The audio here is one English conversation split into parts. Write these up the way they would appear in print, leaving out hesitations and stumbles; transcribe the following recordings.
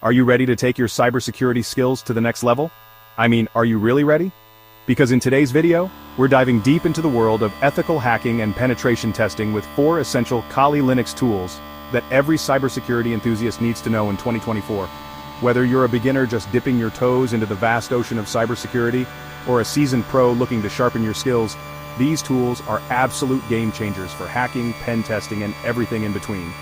Are you ready to take your cybersecurity skills to the next level? I mean, are you really ready? Because in today's video, we're diving deep into the world of ethical hacking and penetration testing with 4 essential Kali Linux tools that every cybersecurity enthusiast needs to know in 2024. Whether you're a beginner just dipping your toes into the vast ocean of cybersecurity, or a seasoned pro looking to sharpen your skills, these tools are absolute game changers for hacking, pen testing, and everything in between.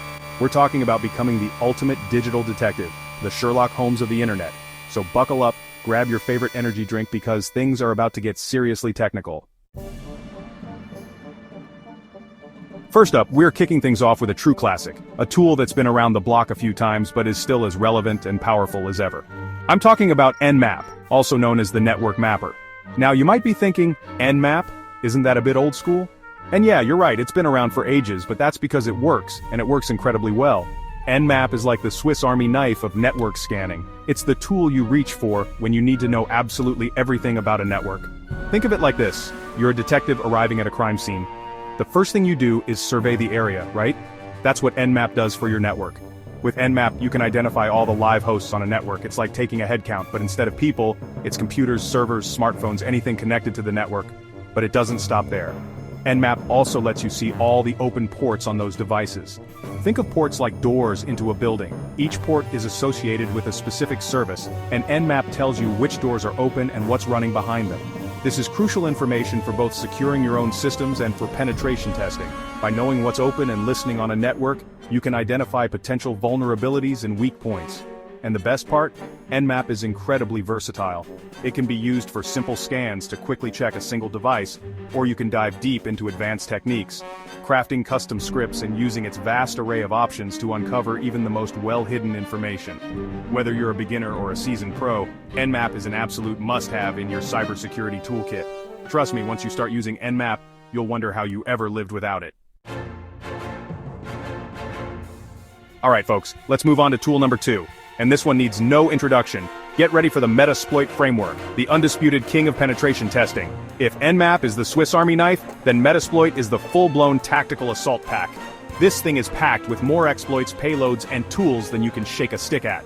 We're talking about becoming the ultimate digital detective, the Sherlock Holmes of the internet. So buckle up, grab your favorite energy drink because things are about to get seriously technical. First up, we're kicking things off with a true classic, a tool that's been around the block a few times but is still as relevant and powerful as ever. I'm talking about Nmap, also known as the network mapper. Now you might be thinking, Nmap? Isn't that a bit old school? And yeah, you're right, it's been around for ages, but that's because it works, and it works incredibly well. Nmap is like the Swiss Army knife of network scanning. It's the tool you reach for when you need to know absolutely everything about a network. Think of it like this: you're a detective arriving at a crime scene. The first thing you do is survey the area, right? That's what Nmap does for your network. With Nmap, you can identify all the live hosts on a network. It's like taking a head count, but instead of people, it's computers, servers, smartphones, anything connected to the network. But it doesn't stop there. Nmap also lets you see all the open ports on those devices. Think of ports like doors into a building. Each port is associated with a specific service, and Nmap tells you which doors are open and what's running behind them. This is crucial information for both securing your own systems and for penetration testing. By knowing what's open and listening on a network, you can identify potential vulnerabilities and weak points. And the best part? Nmap is incredibly versatile. It can be used for simple scans to quickly check a single device, or you can dive deep into advanced techniques, crafting custom scripts and using its vast array of options to uncover even the most well-hidden information. Whether you're a beginner or a seasoned pro, Nmap is an absolute must-have in your cybersecurity toolkit. Trust me, once you start using Nmap, you'll wonder how you ever lived without it. Alright folks, let's move on to tool number 2. And this one needs no introduction. Get ready for the Metasploit framework, the undisputed king of penetration testing. If Nmap is the Swiss Army knife, then Metasploit is the full-blown tactical assault pack. This thing is packed with more exploits, payloads, and tools than you can shake a stick at.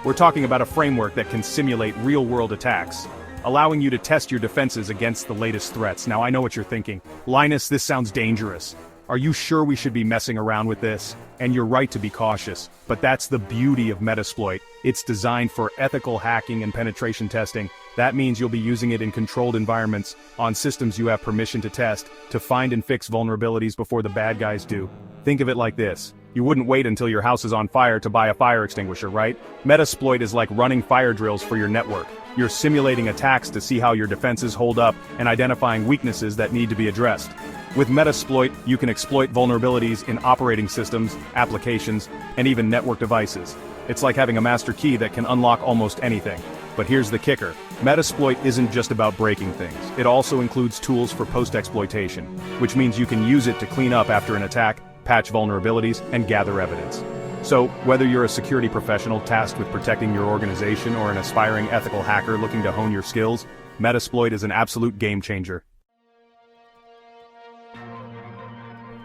We're talking about a framework that can simulate real-world attacks, allowing you to test your defenses against the latest threats. Now I know what you're thinking. Linus, this sounds dangerous. Are you sure we should be messing around with this? And you're right to be cautious, but that's the beauty of Metasploit. It's designed for ethical hacking and penetration testing. That means you'll be using it in controlled environments, on systems you have permission to test, to find and fix vulnerabilities before the bad guys do. Think of it like this. You wouldn't wait until your house is on fire to buy a fire extinguisher, right? Metasploit is like running fire drills for your network. You're simulating attacks to see how your defenses hold up and identifying weaknesses that need to be addressed. With Metasploit, you can exploit vulnerabilities in operating systems, applications, and even network devices. It's like having a master key that can unlock almost anything. But here's the kicker. Metasploit isn't just about breaking things. It also includes tools for post-exploitation, which means you can use it to clean up after an attack, patch vulnerabilities, and gather evidence. So, whether you're a security professional tasked with protecting your organization or an aspiring ethical hacker looking to hone your skills, Metasploit is an absolute game changer.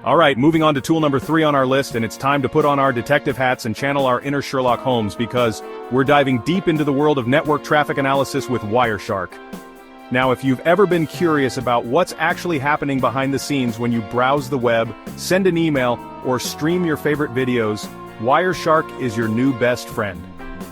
Alright, moving on to tool number 3 on our list, and it's time to put on our detective hats and channel our inner Sherlock Holmes because we're diving deep into the world of network traffic analysis with Wireshark. Now, if you've ever been curious about what's actually happening behind the scenes when you browse the web, send an email, or stream your favorite videos, Wireshark is your new best friend.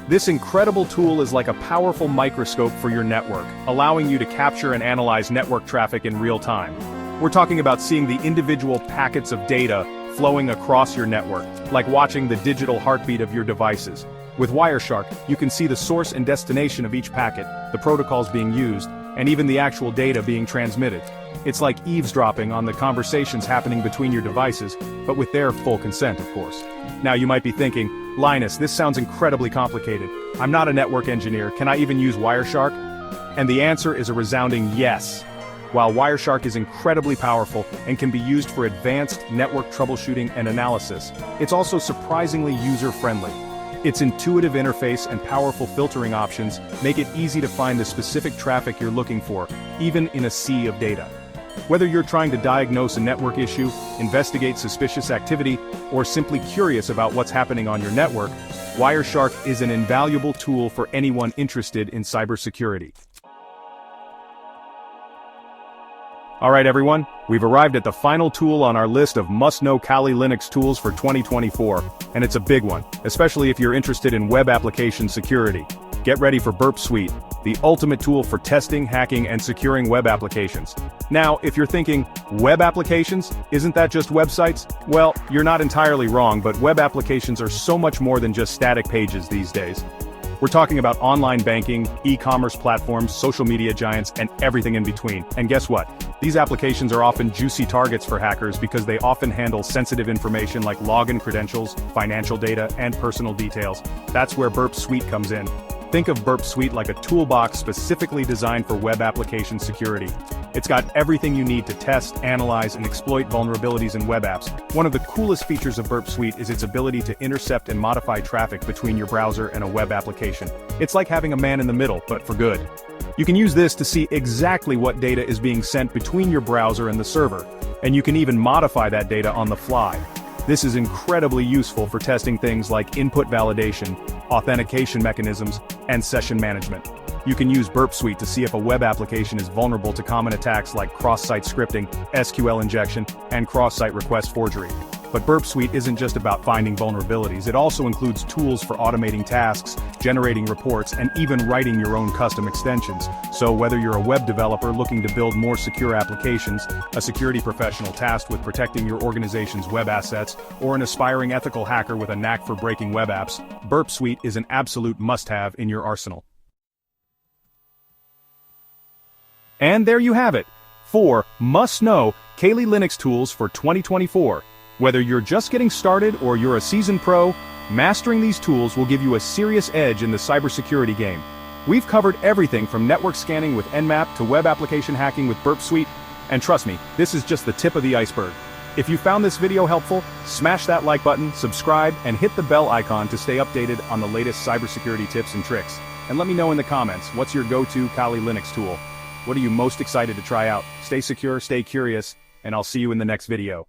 This incredible tool is like a powerful microscope for your network, allowing you to capture and analyze network traffic in real time. We're talking about seeing the individual packets of data flowing across your network, like watching the digital heartbeat of your devices. With Wireshark, you can see the source and destination of each packet, the protocols being used, and even the actual data being transmitted. It's like eavesdropping on the conversations happening between your devices, but with their full consent, of course. Now you might be thinking, Linus, this sounds incredibly complicated. I'm not a network engineer, can I even use Wireshark? And the answer is a resounding yes. While Wireshark is incredibly powerful and can be used for advanced network troubleshooting and analysis, it's also surprisingly user-friendly. Its intuitive interface and powerful filtering options make it easy to find the specific traffic you're looking for, even in a sea of data. Whether you're trying to diagnose a network issue, investigate suspicious activity, or simply curious about what's happening on your network, Wireshark is an invaluable tool for anyone interested in cybersecurity. Alright everyone, we've arrived at the final tool on our list of must-know Kali Linux tools for 2024, and it's a big one, especially if you're interested in web application security. Get ready for Burp Suite, the ultimate tool for testing, hacking, and securing web applications. Now, if you're thinking, web applications? Isn't that just websites? Well, you're not entirely wrong, but web applications are so much more than just static pages these days. We're talking about online banking, e-commerce platforms, social media giants, and everything in between. And guess what? These applications are often juicy targets for hackers because they often handle sensitive information like login credentials, financial data, and personal details. That's where Burp Suite comes in. Think of Burp Suite like a toolbox specifically designed for web application security. It's got everything you need to test, analyze, and exploit vulnerabilities in web apps. One of the coolest features of Burp Suite is its ability to intercept and modify traffic between your browser and a web application. It's like having a man in the middle, but for good. You can use this to see exactly what data is being sent between your browser and the server, and you can even modify that data on the fly. This is incredibly useful for testing things like input validation, authentication mechanisms, and session management. You can use Burp Suite to see if a web application is vulnerable to common attacks like cross-site scripting, SQL injection, and cross-site request forgery. But Burp Suite isn't just about finding vulnerabilities, it also includes tools for automating tasks, generating reports, and even writing your own custom extensions. So whether you're a web developer looking to build more secure applications, a security professional tasked with protecting your organization's web assets, or an aspiring ethical hacker with a knack for breaking web apps, Burp Suite is an absolute must-have in your arsenal. And there you have it, 4 must-know Kali Linux tools for 2024. Whether you're just getting started or you're a seasoned pro, mastering these tools will give you a serious edge in the cybersecurity game. We've covered everything from network scanning with Nmap to web application hacking with Burp Suite, and trust me, this is just the tip of the iceberg. If you found this video helpful, smash that like button, subscribe, and hit the bell icon to stay updated on the latest cybersecurity tips and tricks. And let me know in the comments, what's your go-to Kali Linux tool? What are you most excited to try out? Stay secure, stay curious, and I'll see you in the next video.